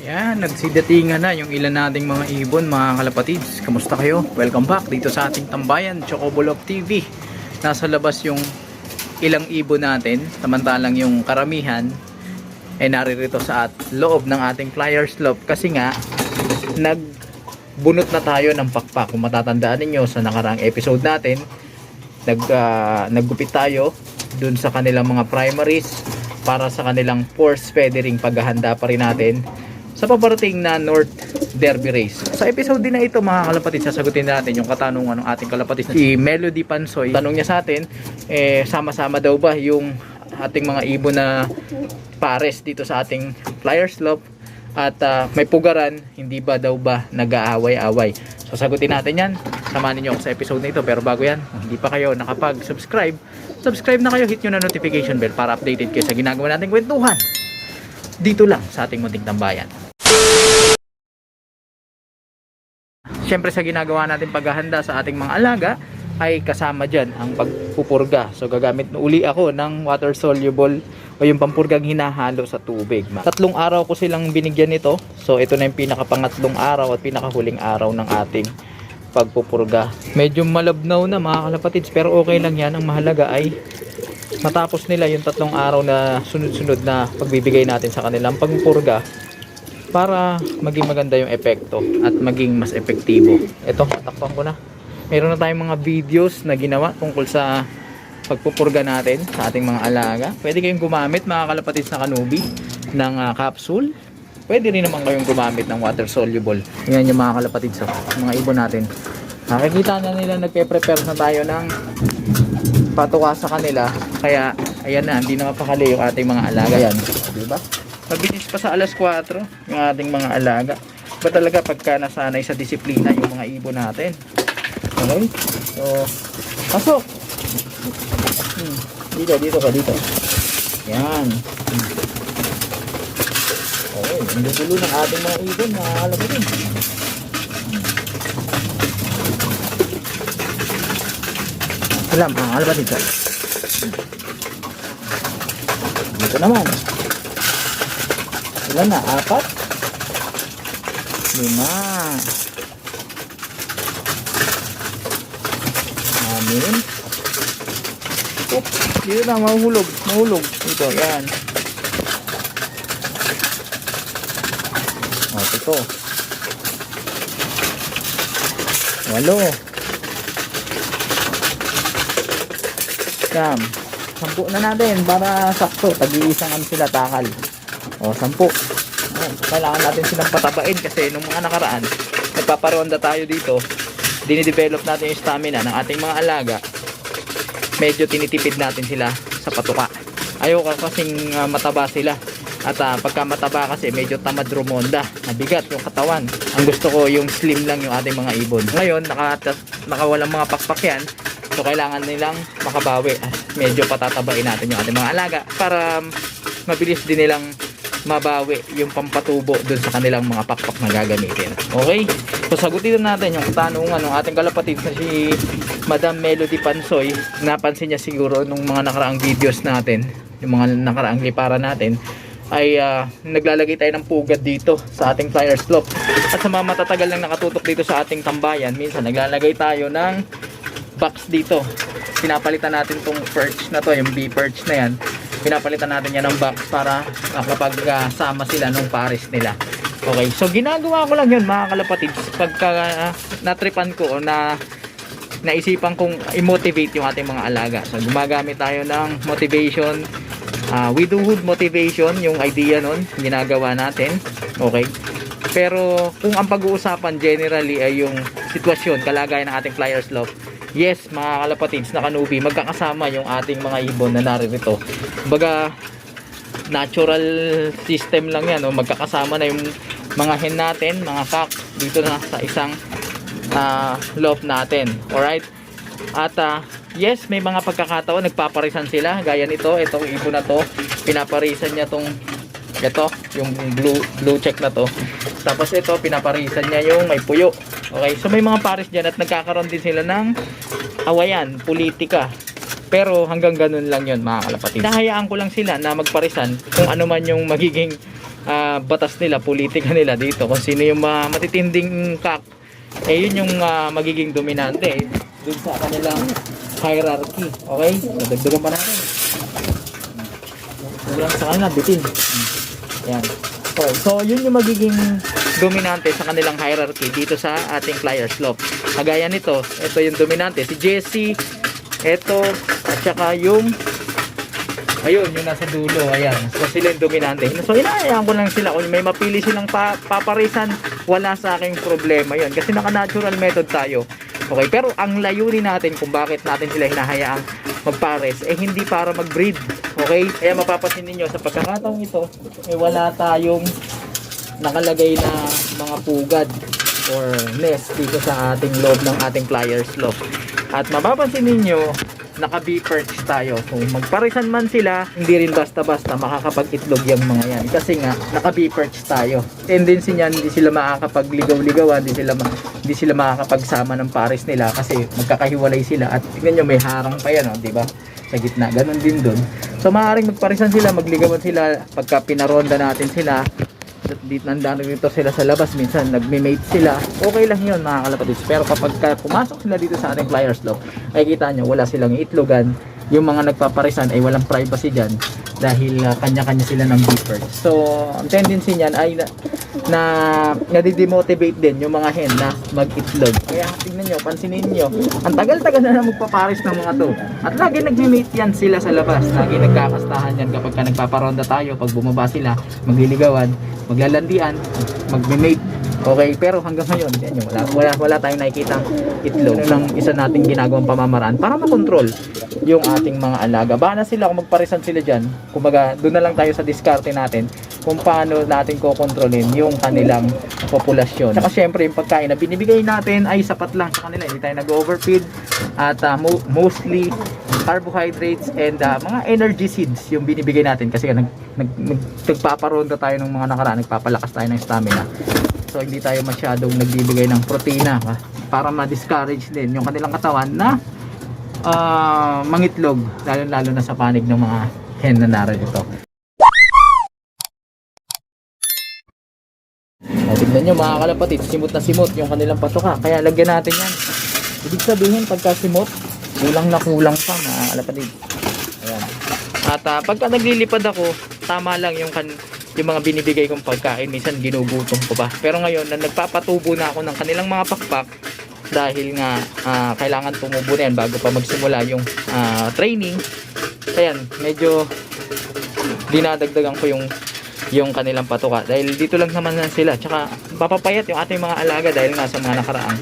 Yan, nagsidatingan na yung ilan nating mga ibon, mga kalapatids. Kamusta kayo? Welcome back dito sa ating tambayan, Chocobulok TV. Nasa labas yung ilang ibon natin, samantalang yung karamihan ay naririto sa loob ng ating flyers slope. Kasi nga, nagbunot na tayo ng pakpak. Kung matatandaan ninyo sa nakaraang episode natin, naggupit tayo dun sa kanilang mga primaries para sa kanilang force feathering. Paghahanda pa rin natin sa paparating na North Derby Race. Sa episode din na ito, mga kalapatid, sasagutin natin yung katanungan ng ating kalapatid si Melody Pansoy. Tanong niya sa atin, sama-sama daw ba yung ating mga ibon na pares dito sa ating flyer slope at may pugaran, hindi ba daw ba nag-aaway-away? So sagutin natin yan. Samahan niyo ako sa episode na ito. Pero bago yan, kung hindi pa kayo nakapag-subscribe, subscribe na kayo, hit nyo na notification bell para updated kayo sa ginagawa nating kwentuhan dito lang sa ating munting tambayan. Siyempre sa ginagawa natin paghahanda sa ating mga alaga ay kasama dyan ang pagpupurga. So gagamit uli ako ng water soluble o yung pampurgang hinahalo sa tubig. 3 araw ko silang binigyan nito. So ito na yung pinakapangatlong araw at pinakahuling araw ng ating pagpupurga. Medyo malabnaw na, mga kalapatids, pero okay lang yan. Ang mahalaga ay matapos nila yung 3 araw na sunod-sunod na pagbibigay natin sa kanilang pagpupurga para maging maganda yung epekto at maging mas epektibo. Ito, takpan ko na. Meron na tayong mga videos na ginawa tungkol sa pagpupurga natin sa ating mga alaga. Pwede kayong gumamit, mga kalapatids, na kanubi ng capsule. Pwede rin naman kayong gumamit ng water soluble. Yan yung mga kalapatids, mga ibon natin. Nakikita na nila nagpe-prepare na tayo ng patuka sa kanila. Kaya ayan na, hindi na mapakali yung ating mga alaga. Yan, diba? Mabilis pa sa alas 4 yung ating mga alaga. Ba talaga pagka nasanay sa disiplina yung mga ibon natin. Okay? So, pasok! Dito ka, dito. Yan. Okay, ang dulo ng ating mga ibon, mga kalapatid. Alam, mga kalapatid. Dito naman. Ilan na? 4? 5. Amin. Dito na, mahulog. Dito, yan. Ito. 8. Yan. 10 na natin para sakto. Tag-iisang sila takal. 10. Kailangan natin silang patabain kasi nung mga nakaraan nagpaparonda tayo dito, dinidevelop natin yung stamina ng ating mga alaga. Medyo tinitipid natin sila sa patuka. Ayoko kasing mataba sila. At pagka mataba kasi medyo tamad rumonda, nabigat yung katawan. Ang gusto ko yung slim lang yung ating mga ibon. Ngayon nakawalang mga pakpak yan, so kailangan nilang makabawi. Medyo patatabain natin yung ating mga alaga para mabilis din nilang mabawi yung pampatubo dun sa kanilang mga pakpak na gagamitin. Okay? So sagutin natin yung katanungan ng ating kalapatid na si Madam Melody Pansoy. Napansin niya siguro nung mga nakaraang videos natin, yung mga nakaraang liparan natin, ay naglalagay tayo ng pugad dito sa ating flyer slope. At sa mga matatagal lang nakatutok dito sa ating tambayan, minsan naglalagay tayo ng box dito. Pinapalitan natin tong perch na to, yung bee perch na yan. Pinapalitan natin yan ng box para kapag sama sila nung pares nila. Okay, so ginagawa ko lang yun, mga kalapatid, pagka natripan ko o naisipan kong i-motivate yung ating mga alaga. So gumagamit tayo ng motivation, widowhood motivation, yung idea nun, ginagawa natin. Okay, pero kung ang pag-uusapan generally ay yung sitwasyon, kalagayan ng ating flyer slope, yes, mga kalapatids na kanubi, magkakasama yung ating mga ibon na naririto. Baga, natural system lang yan, no? Magkakasama na yung mga hen natin, mga cock, dito na sa isang loft natin. Alright? At yes, may mga pagkakataon nagpaparisan sila, gaya nito, itong ibon na to, pinaparisan niya tong ito, yung blue check na to. Tapos ito, pinaparisan niya yung may puyo. Okay, so may mga pares dyan at nagkakaroon din sila ng awayan, politika. Pero hanggang ganun lang yon, mga kalapatid. Nahayaan ko lang sila na magparisan kung ano man yung magiging batas nila, politika nila dito, kung sino yung matitinding kak, eh yun yung magiging dominante dun sa kanilang hierarchy. Okay, so dagdagan pa natin. Yan sa kanila, bitin. Yan. So yun yung magiging dominante sa kanilang hierarchy dito sa ating flyer slope. Kagaya nito, ito yung dominante, si Jesse, ito, at saka yung ayun, yung nasa dulo, ayan. So sila yung dominante. So inahayaan ko lang sila. Kung may mapili silang paparisan, wala sa aking problema yun. Kasi naka-natural method tayo. Okay, pero ang layunin natin kung bakit natin sila hinahayaang magpares, eh hindi para mag-breed. Okay? Kaya mapapansin ninyo, sa pagkakataong ito, eh wala tayong nakalagay na mga pugad or nest dito sa ating loob ng ating flyer slope. At mapapansin ninyo, naka-bee perch tayo. Kung magparisan man sila, hindi rin basta-basta makakapag-itlog yung mga yan. Kasi nga, naka-bee perch tayo. Tendency niyan, hindi sila makakapagligaw-ligawan, hindi sila makakapagsama ng pares nila kasi magkakahiwalay sila. At tingnan nyo, may harang pa yan, di ba? Sa gitna, ganun din dun. So, maaaring magparisan sila, magligawan sila, pagka pinaronda natin sila, dito nandang dito sila sa labas, minsan nagme-mate sila, okay lang yun mga kalapatids. Pero kapag pumasok sila dito sa ating flyer slope, ay kita nyo wala silang itlogan. Yung mga nagpaparisan ay walang privacy dyan dahil kanya-kanya sila ng beeper. So ang tendency nyan ay nadidemotivate din yung mga hen na mag-itlog. Kaya tingnan nyo, pansinin nyo, ang tagal-tagal na magpaparis ng mga to. At lagi nagme-mate yan sila sa labas, lagi nagkakastahan yan kapag nagpaparonda tayo. Pag bumaba sila, magliligawan, maglalandian, magme-mate. Okay, pero hanggang ngayon, yan yung wala tayong nakikitang itlog ng isa nating ginagawang pamamaraan para makontrol yung ating mga alaga. Baka na sila kung magparisan sila dyan, kumbaga doon na lang tayo sa diskarte natin kung paano natin kokontrolin yung kanilang populasyon. Saka syempre yung pagkain na binibigay natin ay sapat lang sa kanila, hindi tayo nag-overfeed at mostly carbohydrates and mga energy seeds yung binibigay natin kasi nagpaparonda tayo ng mga nakaraan, nagpapalakas tayo ng stamina. So hindi tayo masyadong nagbibigay ng protina para ma-discourage din yung kanilang katawan na mangitlog, lalo na sa panig ng mga hen na narito. Tignan nyo mga kalapatid, simot na simot yung kanilang patoka, kaya lagyan natin yan. Ibig sabihin pagka simot, kulang na kulang pa mga kalapatid. Ayan. At pagka naglilipad ako, tama lang yung mga binibigay kong pagkain, minsan ginugutom ko pa. Pero ngayon na nagpapatubo na ako ng kanilang mga pakpak dahil nga kailangan tumubo na yan bago pa magsimula yung training. Ayan, medyo dinadagdagan ko yung kanilang patuka dahil dito lang naman sila. Tsaka papapayat yung ating mga alaga dahil nga sa mga nakaraang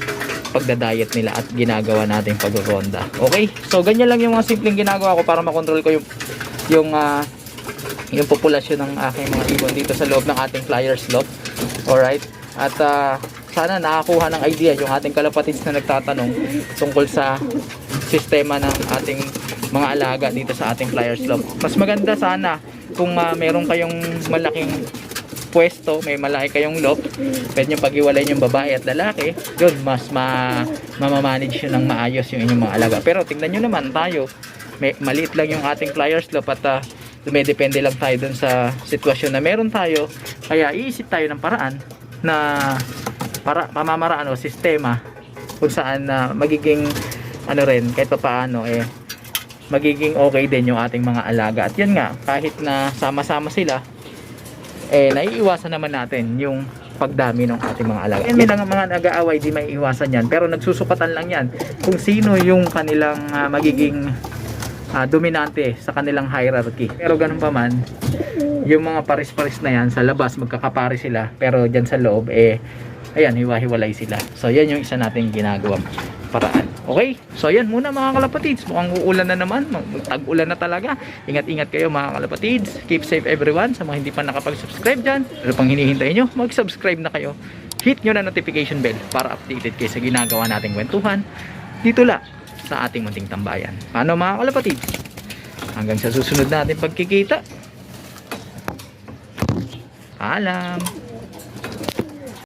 pagda-diet nila at ginagawa nating pagroronda. Okay? So ganyan lang yung mga simpleng ginagawa ko para makontrol ko yung populasyon ng aking mga ibon dito sa loob ng ating flyer slope. Alright? At sana nakakuha ng idea yung ating kalapatids na nagtatanong tungkol sa sistema ng ating mga alaga dito sa ating flyer slope. Mas maganda sana kung meron kayong malaking pwesto, may malaki kayong loft, pwede nyo pag-iwalay yung babae at lalaki, yun, mas mamamanage nyo ng maayos yung inyong mga alaga. Pero tingnan nyo naman tayo, maliit lang yung ating flyer slope at dumedepende lang tayo dun sa sitwasyon na meron tayo. Kaya iisip tayo ng paraan na pamamaraan o sistema kung saan magiging rin, kahit pa paano magiging okay din yung ating mga alaga. At yun nga, kahit na sama-sama sila, naiiwasan naman natin yung pagdami ng ating mga alaga. Yan lang ang mga nag-aaway, di may iwasan yan. Pero nagsusukatan lang yan kung sino yung kanilang magiging dominante sa kanilang hierarchy. Pero ganun pa man, yung mga paris-paris na yan, sa labas magkakapari sila, pero dyan sa loob, ayan, hiwa-hiwalay sila. So yan yung isa nating ginagawang paraan. Okay? So yan muna mga kalapatids. Mukhang uulan na naman. Tag-ulan na talaga. Ingat-ingat kayo mga kalapatids. Keep safe everyone. Sa mga hindi pa nakapag-subscribe dyan, ano pang hinihintay nyo? Mag-subscribe na kayo. Hit nyo na notification bell para updated kayo sa ginagawa nating kwentuhan dito lang sa ating munting tambayan. Paano mga kalapatids? Hanggang sa susunod natin pagkikita. Paalam!